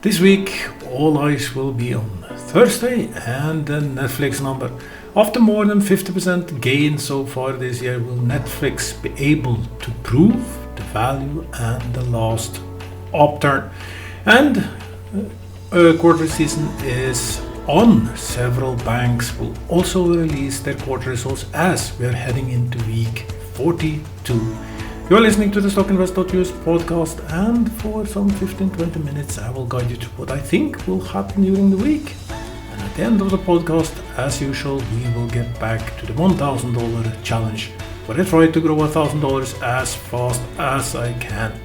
This week, all eyes will be on Thursday and the Netflix number. After more than 50% gain so far this year, will Netflix be able to prove the value and the last upturn? And quarter season is on. Several banks will also release their quarter results as we are heading into week 42. You're listening to the StockInvest.us podcast, and for some 15-20 minutes I will guide you to what I think will happen during the week. And at the end of the podcast, as usual, we will get back to the $1,000 challenge, where I try to grow $1,000 as fast as I can.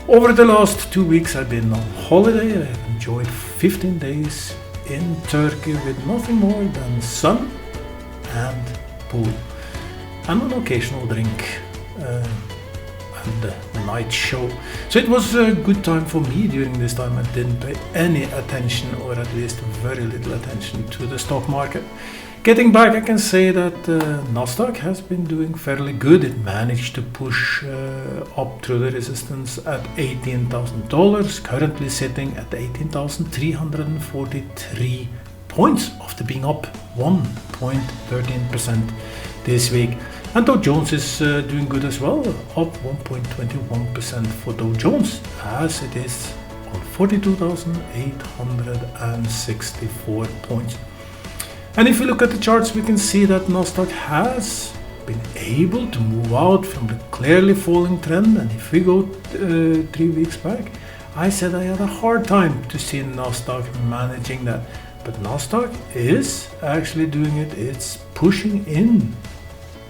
Over the last 2 weeks I've been on holiday. I have enjoyed 15 days in Turkey with nothing more than sun and pool and an occasional drink and the night show. So it was a good time for me during this time. I didn't pay any attention, or at least very little attention, to the stock market. Getting back, I can say that Nasdaq has been doing fairly good. It managed to push up through the resistance at $18,000, currently sitting at 18,343 points after being up 1.13% this week. And Dow Jones is doing good as well, up 1.21% for Dow Jones, as it is on 42,864 points. And if you look at the charts, we can see that Nasdaq has been able to move out from the clearly falling trend. And if we go 3 weeks back, I said I had a hard time to see Nasdaq managing that. But Nasdaq is actually doing it. It's pushing in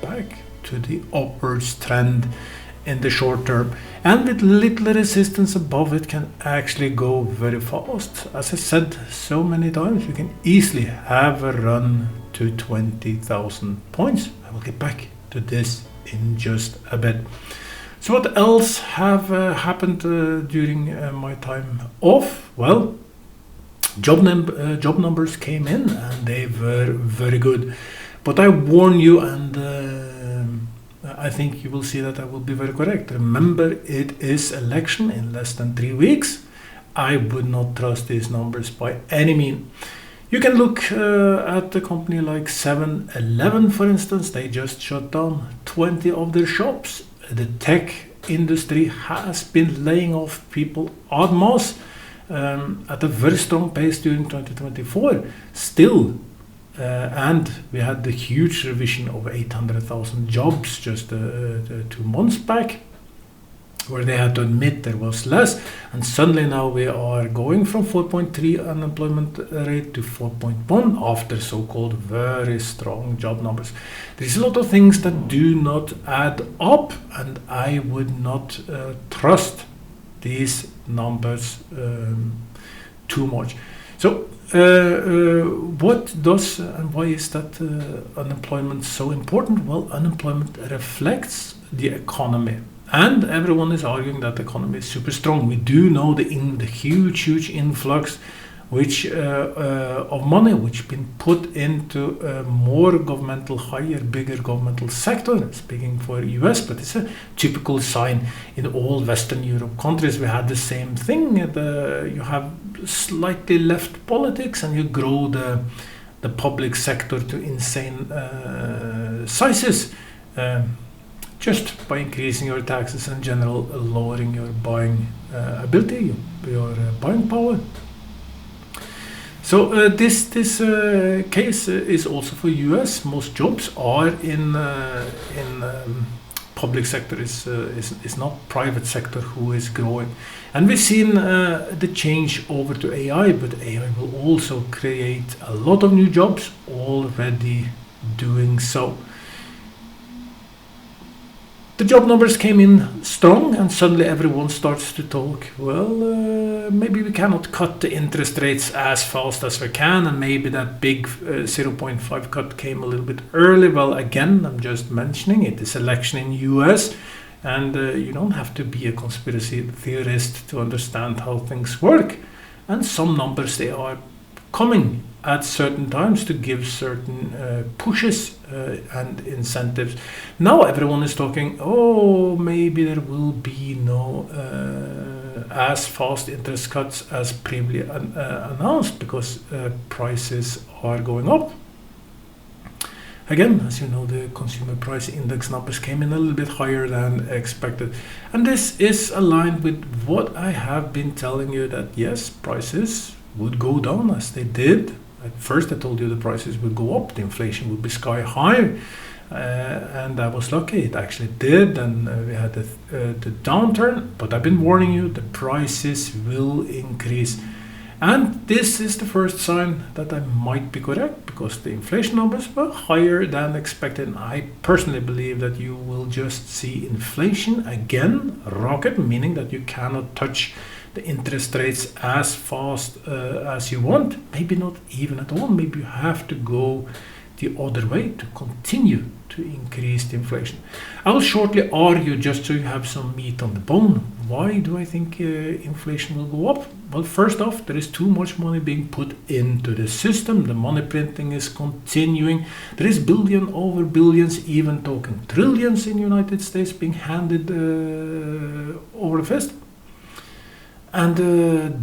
back to the upwards trend in the short term, and with little resistance above it can actually go very fast. As I said so many times, you can easily have a run to 20,000 points. I will get back to this in just a bit. So what else have happened during my time off? Well, job numbers came in and they were very good. But I warn you, and I think you will see that I will be very correct. Remember, it is election in less than 3 weeks. I would not trust these numbers by any means. You can look at a company like 7-Eleven, for instance. They just shut down 20 of their shops. The tech industry has been laying off people en masse at a very strong pace during 2024. Still, and we had the huge revision of 800,000 jobs just 2 months back, where they had to admit there was less, and suddenly now we are going from 4.3 unemployment rate to 4.1 after so-called very strong job numbers. There's a lot of things that do not add up, and I would not trust these numbers too much. So what does and why is that unemployment so important? Well, unemployment reflects the economy, and everyone is arguing that the economy is super strong. We do know the huge influx which of money which been put into more governmental, bigger governmental sector, speaking for US, but it's a typical sign in all Western Europe countries. We had the same thing. You have slightly left politics and you grow the public sector to insane sizes, just by increasing your taxes and in general lowering your buying ability, your buying power. So this case is also for US. Most jobs are in public sector. Is not private sector who is growing, and we've seen the change over to AI. But AI will also create a lot of new jobs, already doing so. The job numbers came in strong, and suddenly everyone starts to talk, well, maybe we cannot cut the interest rates as fast as we can, and maybe that big 0.5 cut came a little bit early. Well, again, I'm just mentioning it is election in US, and you don't have to be a conspiracy theorist to understand how things work. And some numbers, they are coming at certain times to give certain pushes and incentives. Now everyone is talking, oh, maybe there will be no as fast interest cuts as previously announced, because prices are going up. Again, as you know, the consumer price index numbers came in a little bit higher than expected. And this is aligned with what I have been telling you, that yes, prices would go down as they did. At first I told you the prices would go up, the inflation would be sky high. And I was lucky, it actually did, and we had the downturn. But I've been warning you, the prices will increase. And this is the first sign that I might be correct, because the inflation numbers were higher than expected. And I personally believe that you will just see inflation again rocket, meaning that you cannot touch the interest rates as fast as you want. Maybe not even at all. Maybe you have to go the other way to continue to increase the inflation. I will shortly argue, just so you have some meat on the bone, why do I think inflation will go up? Well, first off, there is too much money being put into the system. The money printing is continuing. There is billion over billions, even talking trillions in the United States being handed over the fist. And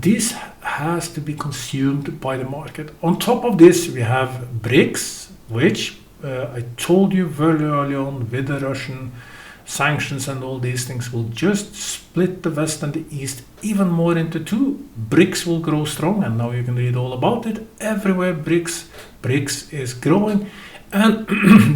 this has to be consumed by the market. On top of this, we have BRICS, which I told you very early on, with the Russian sanctions and all these things, will just split the West and the East even more into two. BRICS will grow strong, and now you can read all about it. Everywhere BRICS is growing, and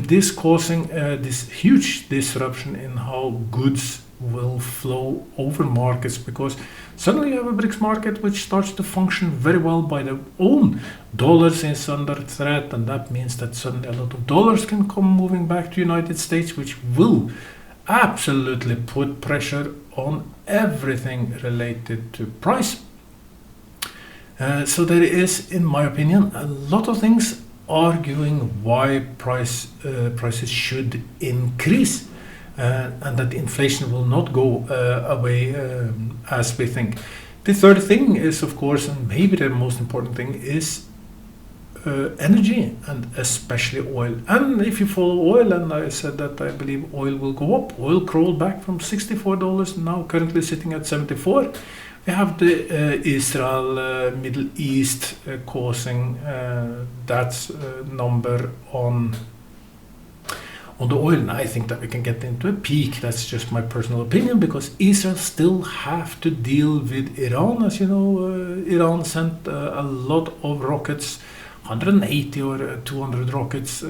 this causing this huge disruption in how goods will flow over markets, because suddenly you have a BRICS market which starts to function very well by their own. Dollars is under threat, and that means that suddenly a lot of dollars can come moving back to the United States, which will absolutely put pressure on everything related to price. So there is, in my opinion, a lot of things arguing why prices should increase. And that inflation will not go away as we think. The third thing is, of course, and maybe the most important thing, is energy, and especially oil. And if you follow oil, and I said that I believe oil will go up. Oil crawled back from $64, now currently sitting at $74. We have the Israel, Middle East causing that number on the oil. And I think that we can get into a peak. That's just my personal opinion, because Israel still have to deal with Iran. As you know, Iran sent a lot of rockets, 180 or 200 rockets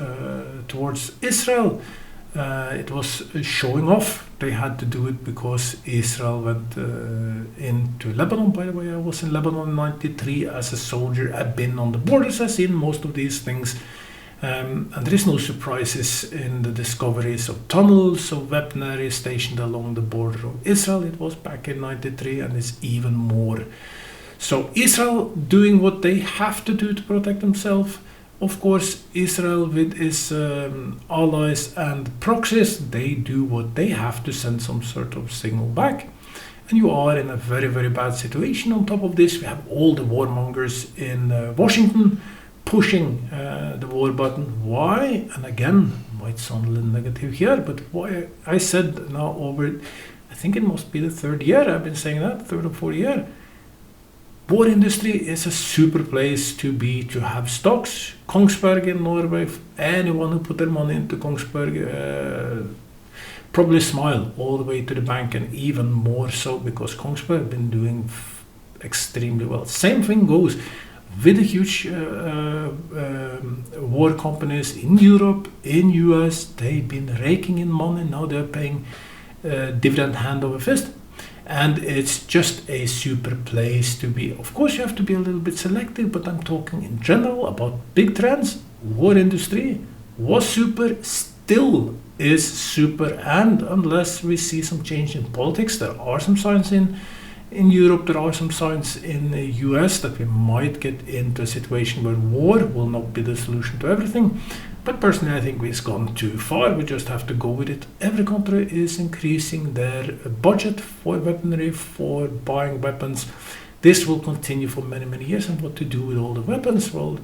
towards Israel. It was showing off. They had to do it because Israel went into Lebanon. By the way, I was in Lebanon in '93 as a soldier. I've been on the borders. I've seen most of these things. And there is no surprises in the discoveries of tunnels of weaponry stationed along the border of Israel. It was back in '93, and it's even more. So Israel doing what they have to do to protect themselves. Of course, Israel with its allies and proxies, they do what they have to send some sort of signal back. And you are in a very, very bad situation. On top of this, we have all the warmongers in Washington pushing the war button. Why? And again, might sound a little negative here, but why? I said now over, I think it must be the third year I've been saying that, third or fourth year. War industry is a super place to be, to have stocks. Kongsberg in Norway, anyone who put their money into Kongsberg probably smile all the way to the bank, and even more so because Kongsberg have been doing extremely well. Same thing goes with the huge war companies in Europe, in US. They've been raking in money. Now they're paying dividend hand over fist. And it's just a super place to be. Of course, you have to be a little bit selective, but I'm talking in general about big trends. War industry was super, still is super, and unless we see some change in politics, there are some signs in Europe, there are some signs in the US that we might get into a situation where war will not be the solution to everything. But personally, I think we've gone too far. We just have to go with it. Every country is increasing their budget for weaponry, for buying weapons. This will continue for many, many years. And what to do with all the weapons? Well,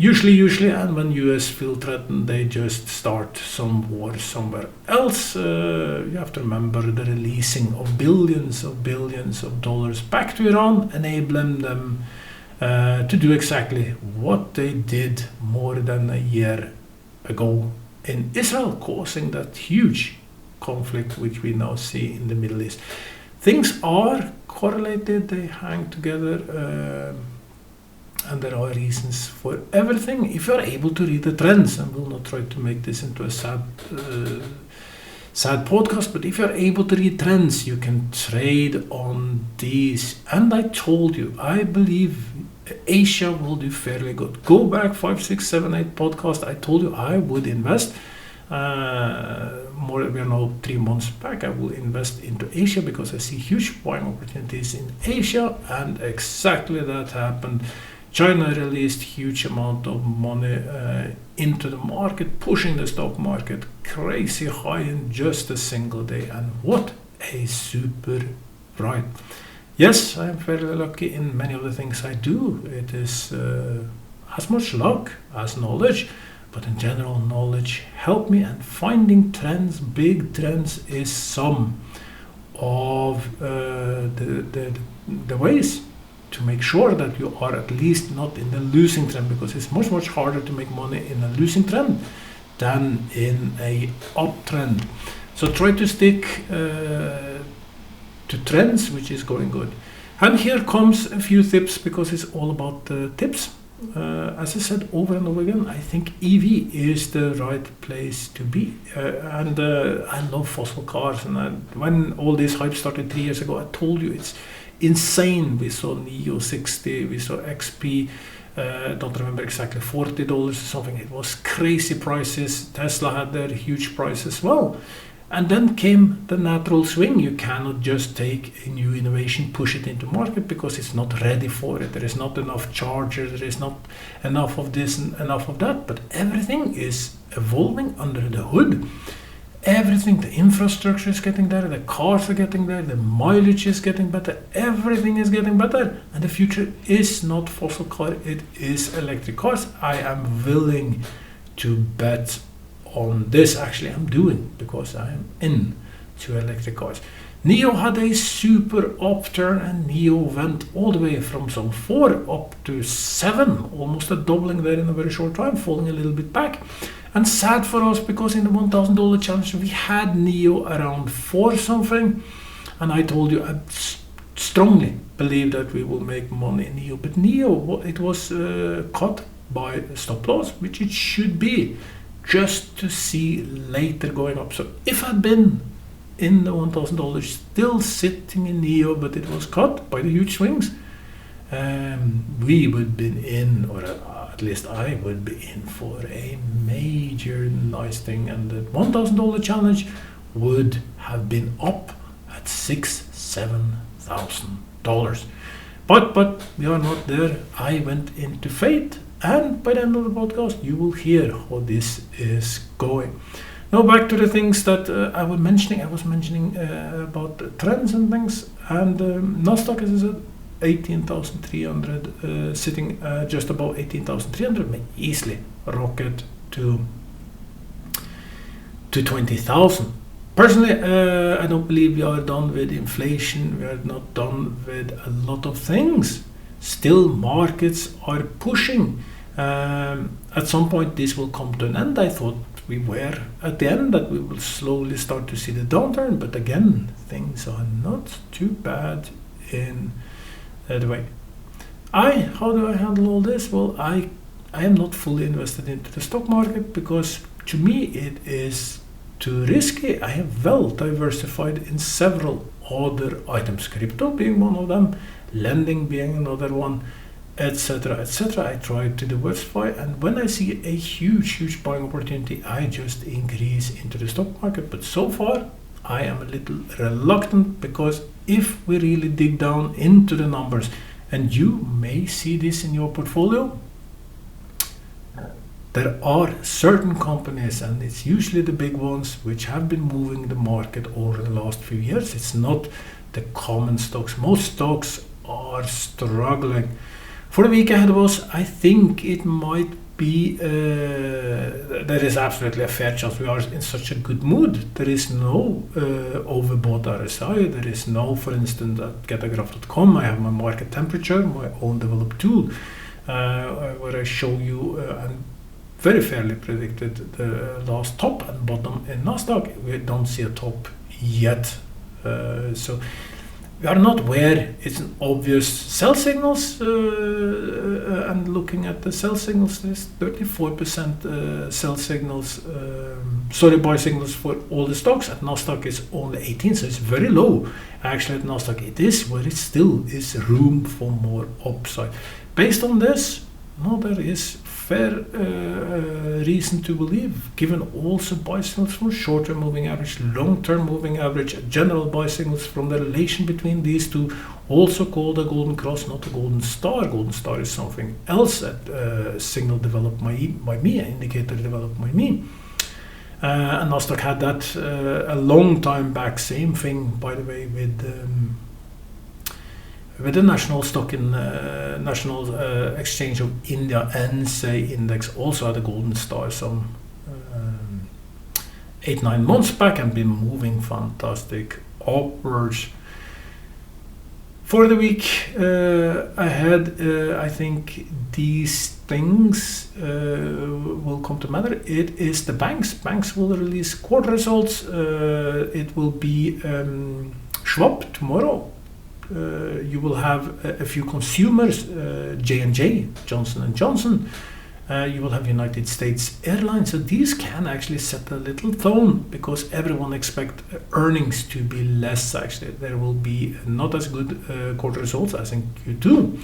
Usually, and when US feel threatened, they just start some war somewhere else. You have to remember the releasing of billions of dollars back to Iran, enabling them to do exactly what they did more than a year ago in Israel, causing that huge conflict which we now see in the Middle East. Things are correlated, they hang together. And there are reasons for everything. If you are able to read the trends, and we'll not try to make this into a sad podcast, but if you are able to read trends, you can trade on these. And I told you, I believe Asia will do fairly good. Go back 5, 6, 7, 8 podcast. I told you I would invest. We are now 3 months back. I will invest into Asia because I see huge buying opportunities in Asia, and exactly that happened. China released huge amount of money into the market, pushing the stock market crazy high in just a single day. And what a super ride. Yes, I am fairly lucky in many of the things I do. It is as much luck as knowledge, but in general, knowledge helped me, and finding trends, big trends, is some of the ways to make sure that you are at least not in the losing trend, because it's much harder to make money in a losing trend than in a uptrend. So try to stick to trends which is going good. And here comes a few tips, because it's all about tips. As I said over and over again, I think EV is the right place to be. And I love fossil cars. And when all this hype started 3 years ago, I told you it's insane. We saw Neo 60, we saw XP, don't remember exactly, $40 or something. It was crazy prices. Tesla had their huge price as well. And then came the natural swing. You cannot just take a new innovation, push it into market, because it's not ready for it. There is not enough chargers, there is not enough of this and enough of that. But everything is evolving under the hood. Everything, the infrastructure is getting there, the cars are getting there, the mileage is getting better, everything is getting better, and the future is not fossil car, it is electric cars. I am willing to bet on this. Actually, I'm doing, because I am into electric cars. Neo had a super upturn, and Neo went all the way from some 4 up to 7, almost a doubling there in a very short time, falling a little bit back. And sad for us, because in the $1,000 challenge we had Neo around 4 something, and I told you I strongly believe that we will make money in Neo. But Neo, it was cut by stop loss, which it should be, just to see later going up. So if I'd been in the $1,000, still sitting in Neo, but it was cut by the huge swings, we would be in, or at least I would be in for a major nice thing, and the $1,000 challenge would have been up at $6,000-7,000. But we are not there. I went into faith, and by the end of the podcast you will hear how this is going. Now back to the things that I was mentioning. About trends and things, and Nasdaq, as I said, 18,300, sitting just above 18,300, may easily rocket to 20,000. Personally, I don't believe we are done with inflation. We are not done with a lot of things. Still, markets are pushing. At some point this will come to an end. I thought we were at the end, that we will slowly start to see the downturn, but again, things are not too bad in the way. How do I handle all this? Well, I am not fully invested into the stock market, because to me it is too risky. I have well diversified in several other items, crypto being one of them, lending being another one, etc. etc. I try to diversify, and when I see a huge buying opportunity, I just increase into the stock market. But so far I am a little reluctant, because if we really dig down into the numbers, and you may see this in your portfolio, there are certain companies, and it's usually the big ones, which have been moving the market over the last few years. It's not the common stocks. Most stocks are struggling. For the week ahead of us, I think it might be, there is absolutely a fair chance we are in such a good mood. There is no overbought RSI. There is no, for instance, at getagraph.com, I have my market temperature, my own developed tool, where I show you and very fairly predicted the last top and bottom in Nasdaq. We don't see a top yet. So we are not where it's an obvious sell signals, and looking at the sell signals, there's 34% sell signals, buy signals for all the stocks. At Nasdaq is only 18, so it's very low. Actually at Nasdaq it is where it still is room for more upside. Based on this, no, there is fair reason to believe, given also buy signals from short-term moving average, long-term moving average, general buy signals from the relation between these two, also called a golden cross, not a golden star. Golden star is something else at signal developed by me, indicator developed by me. And Nasdaq had that a long time back. Same thing, by the way, with the national stock in National Exchange of India, NSE index, also had a golden star some 8-9 months back and been moving fantastic upwards. For the week ahead, I think these things will come to matter. It is the banks. Banks will release quarter results. It will be Schwab tomorrow. You will have a few consumers, J&J, Johnson & Johnson. You will have United States Airlines. So these can actually set a little tone, because everyone expects earnings to be less. Actually, there will be not as good quarter results as in Q2.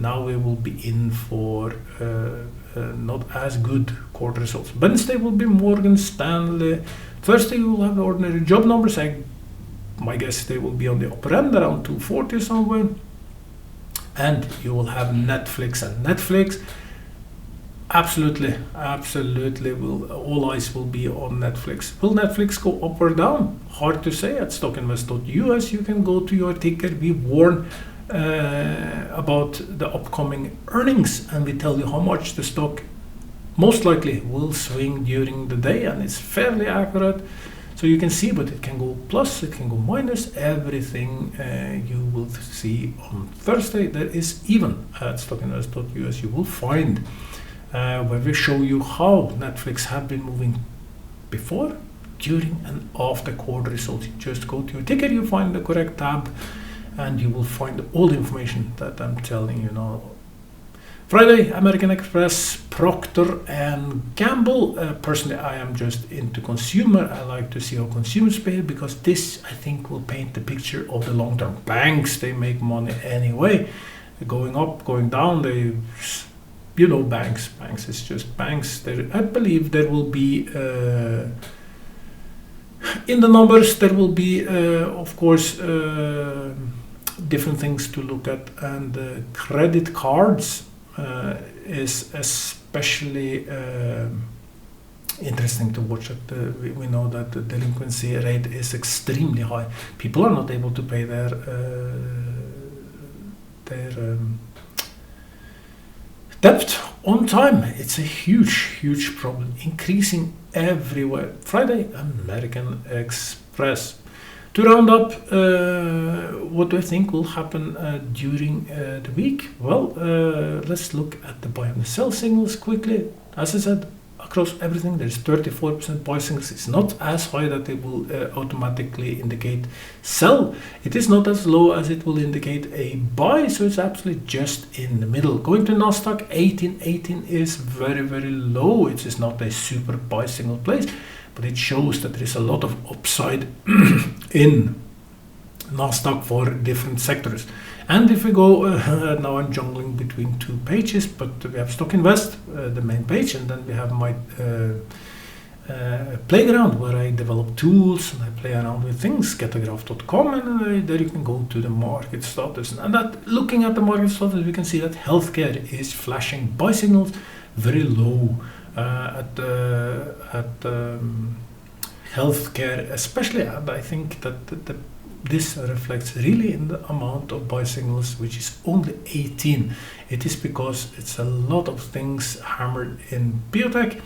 Now we will be in for not as good quarter results. Wednesday will be Morgan Stanley. Thursday we will have the ordinary job numbers. My guess they will be on the upper end, around 240 somewhere. And you will have Netflix, and Netflix absolutely will, all eyes will be on Netflix. Will Netflix go up or down? Hard to say. At stockinvest.us you can go to your ticker. We warn about the upcoming earnings, and we tell you how much the stock most likely will swing during the day, and it's fairly accurate. So you can see, but it can go plus, it can go minus, everything you will see on Thursday. There is even at stockinvest.us you will find where we show you how Netflix have been moving before, during and after quarter results. You just go to your ticker, you find the correct tab, and you will find all the information that I'm telling you now. Friday, American Express, Procter & Gamble. Personally, I am just into consumer. I like to see how consumers behave, because this, I think, will paint the picture of the long-term. Banks, they make money anyway. Going up, going down, banks. Banks is just banks. I believe there will be, in the numbers, there will be, of course, different things to look at. And credit cards is especially interesting to watch. We know that the delinquency rate is extremely high. People are not able to pay their debt on time. It's a huge problem, increasing everywhere. Friday, American Express. To round up, what do I think will happen during the week? Well, let's look at the buy and the sell signals quickly. As I said, across everything, there's 34% buy signals. It's not as high that it will automatically indicate sell. It is not as low as it will indicate a buy, so it's actually just in the middle. Going to Nasdaq, 18 is very low. It is not a super buy signal place, but it shows that there is a lot of upside in Nasdaq for different sectors. And if we go, now I'm jungling between two pages, but we have Stock Invest, the main page, and then we have my playground where I develop tools and I play around with things, getagraph.com, and there you can go to the market status. And that, looking at the market status, we can see that healthcare is flashing buy signals very low. At healthcare especially, and I think that this reflects really in the amount of buy signals, which is only 18. It is because it's a lot of things hammered in biotech.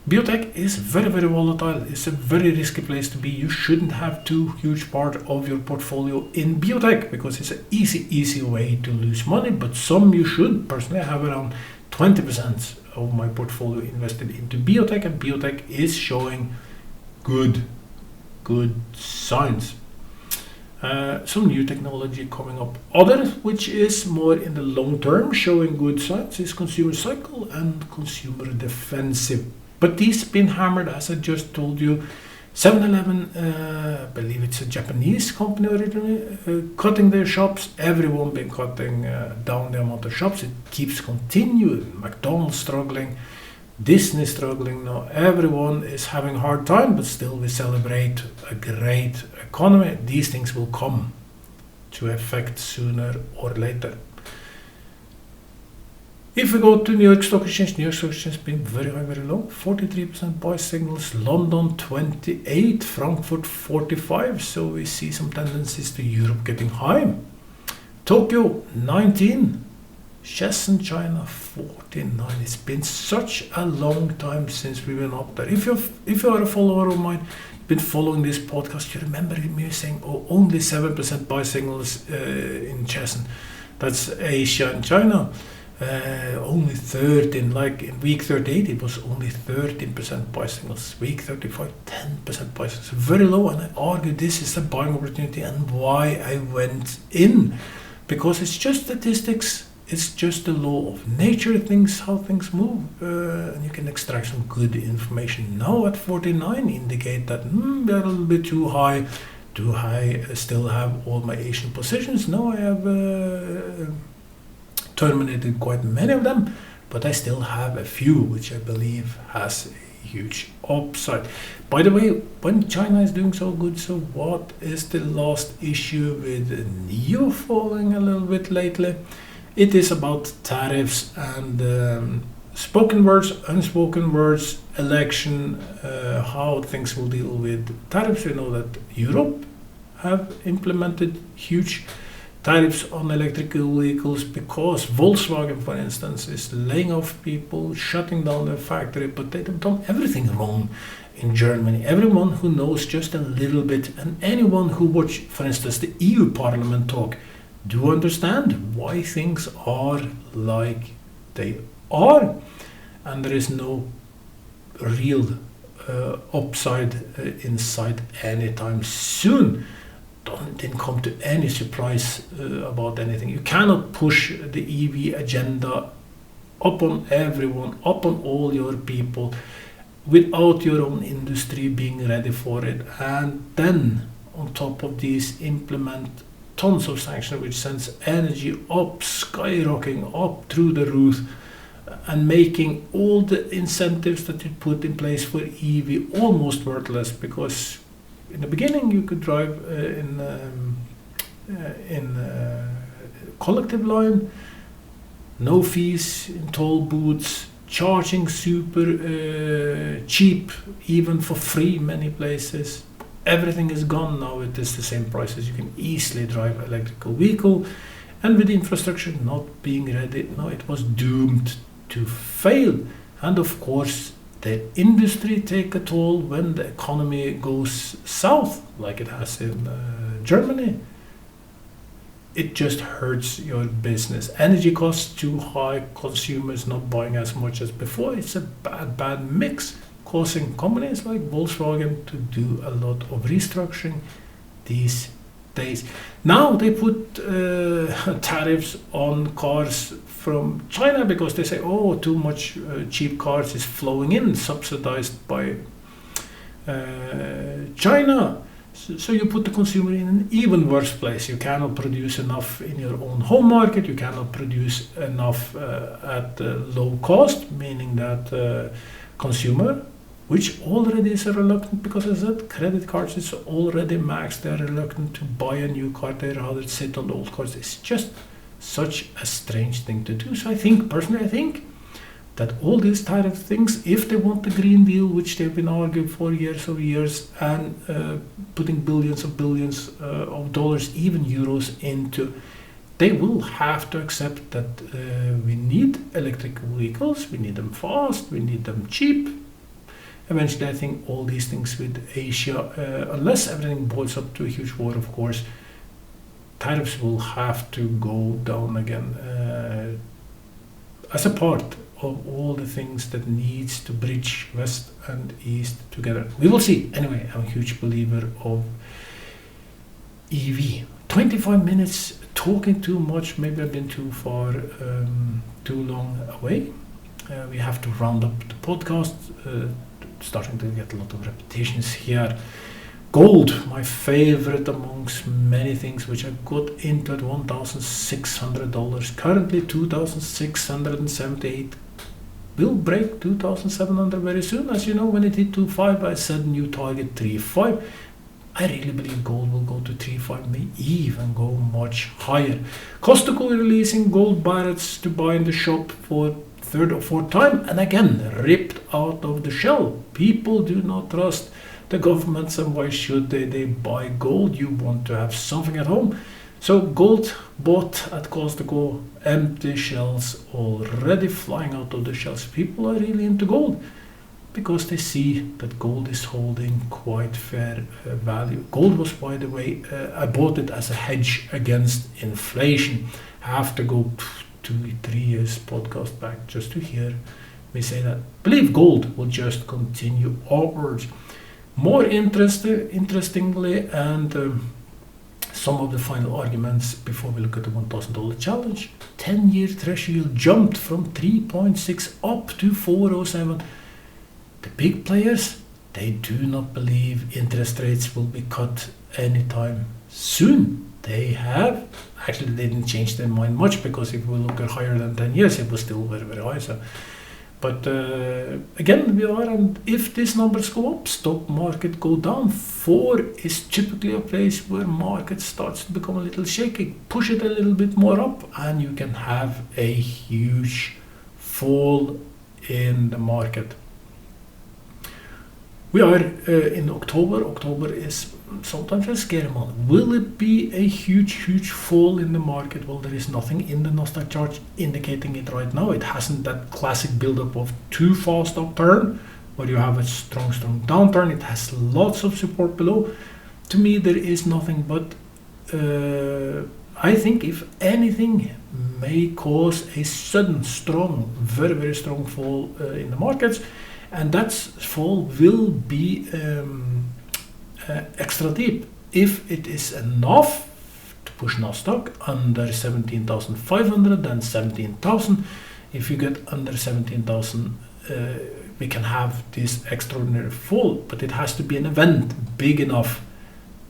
Biotech is very, very volatile. It's a very risky place to be. You shouldn't have too huge part of your portfolio in biotech because it's an easy way to lose money, but some you should. Personally, I have around 20% of my portfolio invested into biotech, and biotech is showing good signs. Some new technology coming up. Other, which is more in the long term, showing good signs, is consumer cycle and consumer defensive. But these been hammered, as I just told you. 7-Eleven, I believe it's a Japanese company originally, cutting their shops. Everyone been cutting down the amount of shops. It keeps continuing. McDonald's struggling, Disney struggling now. Everyone is having a hard time, but still we celebrate a great economy. These things will come to effect sooner or later. If we go to New York Stock Exchange has been very high, very low. 43% buy signals, London 28, Frankfurt 45. So we see some tendencies to Europe getting high. Tokyo 19, Shenzhen, China 49. It's been such a long time since we went up there. If you are a follower of mine, been following this podcast, you remember me saying, oh, only 7% buy signals in Shenzhen. That's Asia and China. Only 13, like in week 38 it was only 13% buy signals, week 35 10% buy signals, very low. And I argue this is a buying opportunity and why I went in, because it's just statistics, it's just the law of nature, how things move, and you can extract some good information. Now at 49 indicate that they're a little bit too high. I still have all my Asian positions. Now I have terminated quite many of them, but I still have a few which I believe has a huge upside. By the way, when China is doing so good, so what is the last issue with NEO falling a little bit lately? It is about tariffs and spoken words, unspoken words, election, how things will deal with tariffs. We know that Europe have implemented huge tariffs on electrical vehicles because Volkswagen, for instance, is laying off people, shutting down their factory, but they've done everything wrong in Germany. Everyone who knows just a little bit, and anyone who watched, for instance, the EU Parliament talk, do understand why things are like they are, and there is no real upside in sight anytime soon. Didn't come to any surprise about anything. You cannot push the EV agenda upon everyone, upon all your people, without your own industry being ready for it, and then on top of these implement tons of sanctions which sends energy up, skyrocketing up through the roof, and making all the incentives that you put in place for EV almost worthless, because in the beginning you could drive in collective line, no fees in toll booths, charging super cheap, even for free many places. Everything is gone now. It is the same prices. You can easily drive electrical vehicle, and with the infrastructure not being ready, no, it was doomed to fail. And of course the industry take a toll when the economy goes south, like it has in Germany. It just hurts your business. Energy costs too high, consumers not buying as much as before. It's a bad mix, causing companies like Volkswagen to do a lot of restructuring these days. Now they put tariffs on cars from China because they say, oh, too much cheap cars is flowing in, subsidized by China. So you put the consumer in an even worse place. You cannot produce enough in your own home market. You cannot produce enough at low cost, meaning that consumer, which already is reluctant, because as I said, credit cards is already maxed. They're reluctant to buy a new car. They rather sit on the old cars. It's just such a strange thing to do. So I think, personally, that all these type of things, if they want the Green Deal, which they've been arguing for years over years, and putting billions of dollars, even euros, into, they will have to accept that we need electric vehicles, we need them fast, we need them cheap. Eventually, I think all these things with Asia, unless everything boils up to a huge war, of course, tariffs will have to go down again as a part of all the things that needs to bridge West and East together. We will see. Anyway, I'm a huge believer of EV. 25 minutes talking too much. Maybe I've been too far, too long away. We have to round up the podcast. Starting to get a lot of repetitions here. Gold, my favorite amongst many things, which I got into at $1,600. Currently $2,678. Will break 2,700 very soon. As you know, when it hit 2.5, I said new target 3.5. I really believe gold will go to 3.5, may even go much higher. Costco releasing gold barrels to buy in the shop for third or fourth time, and again ripped out of the shell. People do not trust the governments, and why should they? They buy gold. You want to have something at home. So gold bought at Costco, empty shells already flying out of the shells. People are really into gold because they see that gold is holding quite fair value. Gold was, by the way, I bought it as a hedge against inflation. I have to go 2-3 years podcast back just to hear me say that. Believe gold will just continue upwards. More interestingly, and some of the final arguments before we look at the $1,000 challenge. 10-year treasury yield jumped from 3.6 up to 407. The big players, they do not believe interest rates will be cut anytime soon. They didn't change their mind much, because if we look at higher than 10 years, it was still very, very high. So. But again, we are, and if these numbers go up, stock market go down. 4 is typically a place where market starts to become a little shaky. Push it a little bit more up, and you can have a huge fall in the market. We are in October. October is sometimes a scary month. Will it be a huge fall in the market? Well, there is nothing in the Nasdaq chart indicating it right now. It hasn't that classic buildup of too fast upturn, where you have a strong downturn. It has lots of support below. To me, there is nothing, but I think if anything may cause a sudden very, very strong fall in the markets, and that fall will be extra deep. If it is enough to push Nasdaq under 17,500, then 17,000. If you get under 17,000, we can have this extraordinary fall, but it has to be an event big enough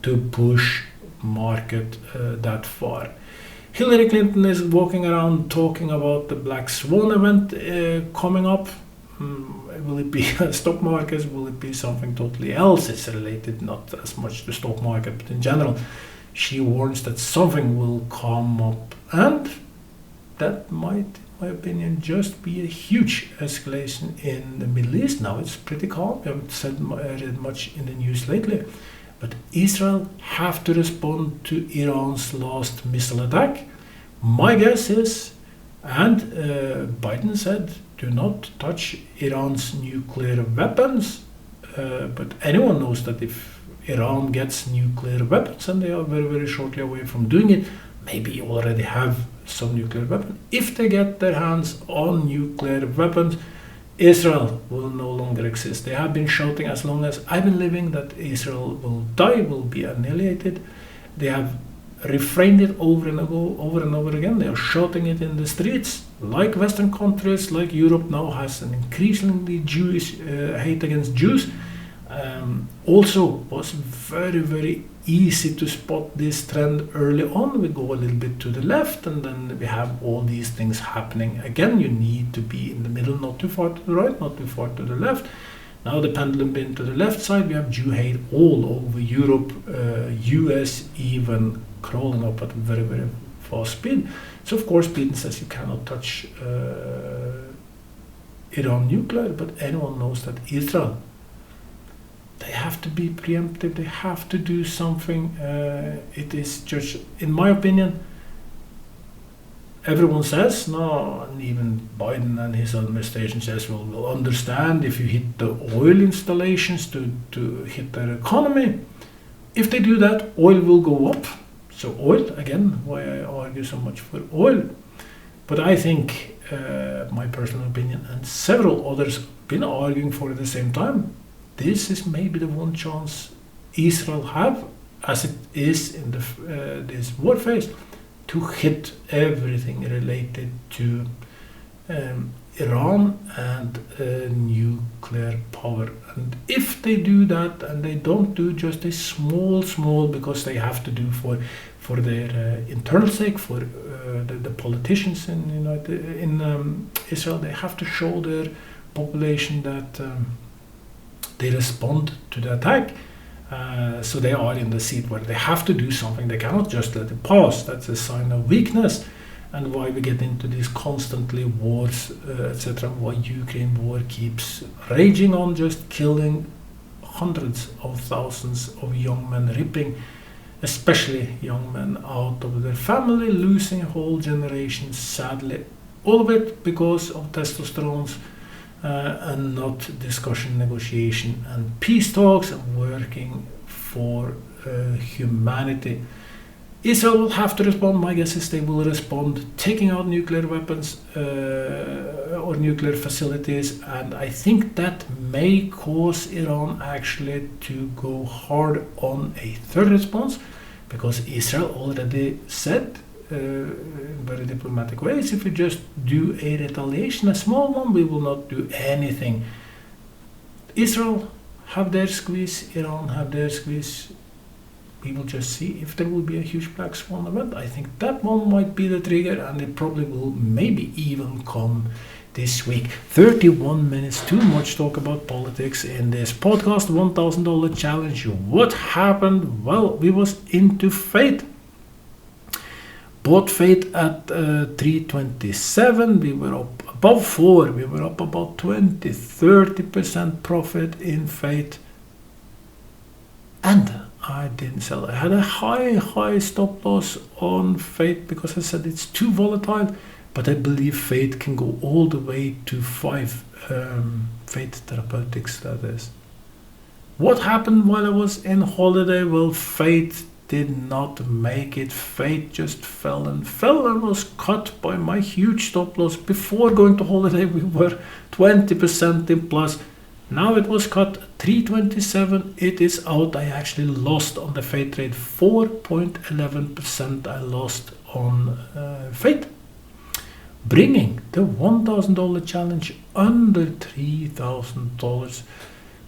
to push market that far. Hillary Clinton is walking around talking about the Black Swan event coming up. Will it be stock markets? Will it be something totally else? It's related not as much to stock market, but in general, she warns that something will come up, and that might, in my opinion, just be a huge escalation in the Middle East. Now it's pretty calm. We haven't read much in the news lately, but Israel have to respond to Iran's last missile attack. My guess is, and Biden said, do not touch Iran's nuclear weapons, but anyone knows that if Iran gets nuclear weapons, and they are very, very shortly away from doing it, maybe already have some nuclear weapons. If they get their hands on nuclear weapons, Israel will no longer exist. They have been shouting as long as I've been living that Israel will die, will be annihilated. They have refrained it over and over again. They are shouting it in the streets, like Western countries, like Europe now has an increasingly Jewish hate against Jews. Also was very, very easy to spot this trend early on. We go a little bit to the left, and then we have all these things happening again. You need to be in the middle, not too far to the right, not too far to the left. Now the pendulum been to the left side. We have Jew hate all over Europe, US even crawling up at a very, very fast speed. So of course Biden says you cannot touch Iran nuclear, but anyone knows that Israel, they have to be preemptive, they have to do something. It is just, in my opinion, everyone says, no, and even Biden and his administration says, well, we'll understand if you hit the oil installations to hit their economy. If they do that, oil will go up. So oil, again, why I argue so much for oil. But I think, my personal opinion, and several others have been arguing for at the same time, this is maybe the one chance Israel have, as it is in this war phase, to hit everything related to Iran and nuclear power. And if they do that, and they don't do just a small, because they have to do for their internal sake, for the politicians in Israel, they have to show their population that they respond to the attack. So they are in the seat where they have to do something. They cannot just let it pass. That's a sign of weakness, and why we get into these constantly wars, etc. Why Ukraine war keeps raging on, just killing hundreds of thousands of young men, ripping especially young men out of their family, losing a whole generation, sadly. All of it because of testosterone. And not discussion, negotiation, and peace talks, and working for humanity. Israel will have to respond. My guess is they will respond, taking out nuclear weapons or nuclear facilities, and I think that may cause Iran actually to go hard on a third response, because Israel already said in very diplomatic ways, if we just do a retaliation, a small one, we will not do anything. Israel have their squeeze, Iran have their squeeze. We will just see if there will be a huge Black Swan event. I think that one might be the trigger, and it probably will maybe even come this week. 31 minutes, too much talk about politics in this podcast. $1,000 challenge. What happened? Well, we was into Fate. Bought Fate at 327, we were up above 4, we were up about 20-30% profit in Fate, and I didn't sell. I had a high stop loss on Fate because I said it's too volatile, but I believe Fate can go all the way to 5, Fate Therapeutics, that is. What happened while I was in holiday? Well, Fate did not make it. Fate just fell and was cut by my huge stop loss. Before going to holiday, we were 20% in plus. Now it was cut 327. It is out. I actually lost on the Fate trade. 4.11% I lost on Fate, bringing the $1,000 challenge under $3,000.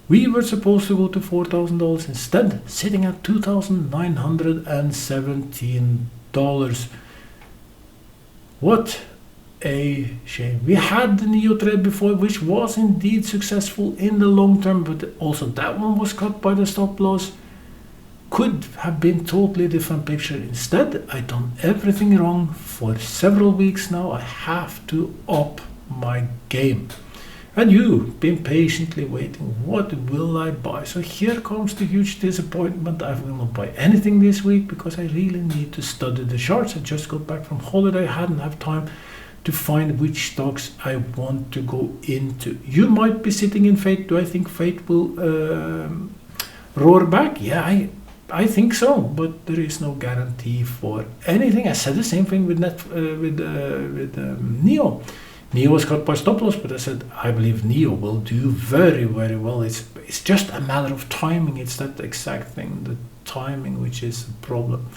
We were supposed to go to $4,000 instead, sitting at $2,917. What a shame. We had the Neo trade before, which was indeed successful in the long term, but also that one was cut by the stop loss. Could have been totally different picture. Instead, I've done everything wrong for several weeks now. I have to up my game. And you've been patiently waiting. What will I buy? So here comes the huge disappointment. I will not buy anything this week because I really need to study the charts. I just got back from holiday. I hadn't had time to find which stocks I want to go into. You might be sitting in Fate. Do I think Fate will roar back? Yeah, I think so, but there is no guarantee for anything. I said the same thing with Neo. Neo was cut by stop loss, but I said I believe Neo will do very, very well. It's just a matter of timing. It's that exact thing, the timing, which is the problem.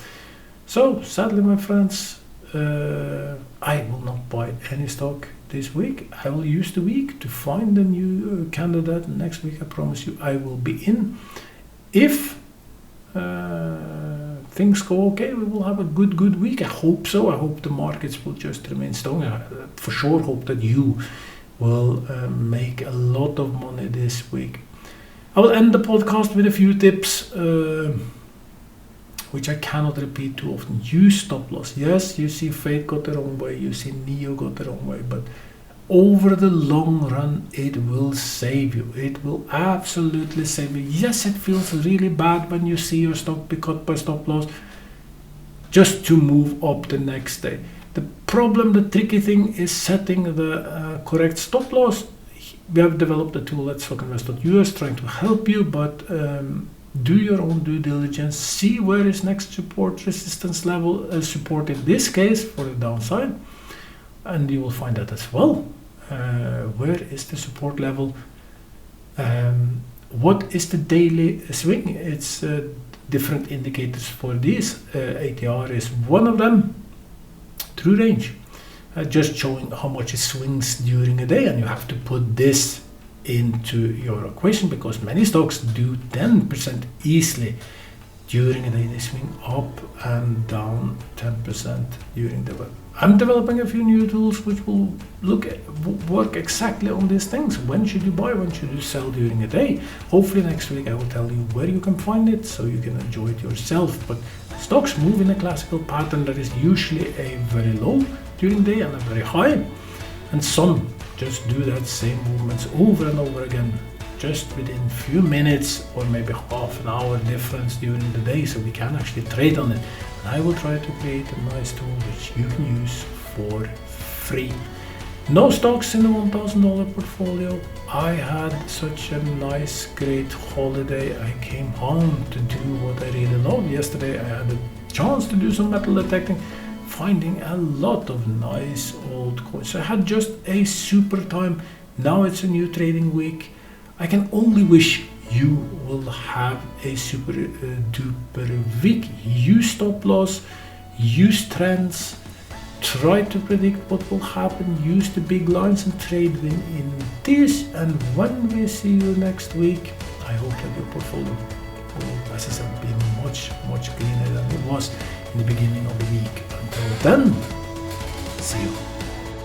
So sadly, my friends, I will not buy any stock this week. I will use the week to find a new candidate. Next week, I promise you, I will be in. If things go okay, we will have a good week. I hope so. I hope the markets will just remain strong. I for sure hope that you will make a lot of money this week. I will end the podcast with a few tips, which I cannot repeat too often. Use stop loss. Yes, you see Fate got the wrong way, you see Neo got the wrong way, but over the long run, it will save you. It will absolutely save you. Yes, it feels really bad when you see your stock be cut by stop loss just to move up the next day. The problem, the tricky thing is setting the correct stop loss. We have developed a tool at stockinvest.us trying to help you, but do your own due diligence. See where is next support, resistance level, support in this case for the downside, and you will find that as well. Where is the support level? What is the daily swing? It's different indicators for these. ATR is one of them. True range, just showing how much it swings during a day, and you have to put this into your equation because many stocks do 10% easily during a day. They swing up and down 10% during the week. I'm developing a few new tools which will work exactly on these things. When should you buy? When should you sell during a day? Hopefully next week I will tell you where you can find it so you can enjoy it yourself. But stocks move in a classical pattern that is usually a very low during the day and a very high. And some just do that same movements over and over again, just within few minutes or maybe half an hour difference during the day, so we can actually trade on it. And I will try to create a nice tool which you can use for free. No stocks in the $1,000 portfolio. I had such a nice, great holiday. I came home to do what I really love. Yesterday I had a chance to do some metal detecting, finding a lot of nice old coins. So I had just a super time. Now it's a new trading week. I can only wish you will have a super duper week. Use stop loss, use trends, try to predict what will happen, use the big lines and trade in this. And when we see you next week, I hope that your portfolio will, as I said, be much greener than it was in the beginning of the week. Until then, see you.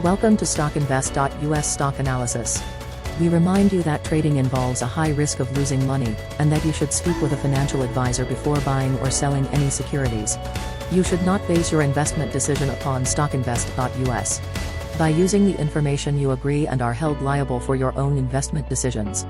Welcome to stockinvest.us stock analysis. We remind you that trading involves a high risk of losing money, and that you should speak with a financial advisor before buying or selling any securities. You should not base your investment decision upon stockinvest.us. By using the information you agree and are held liable for your own investment decisions.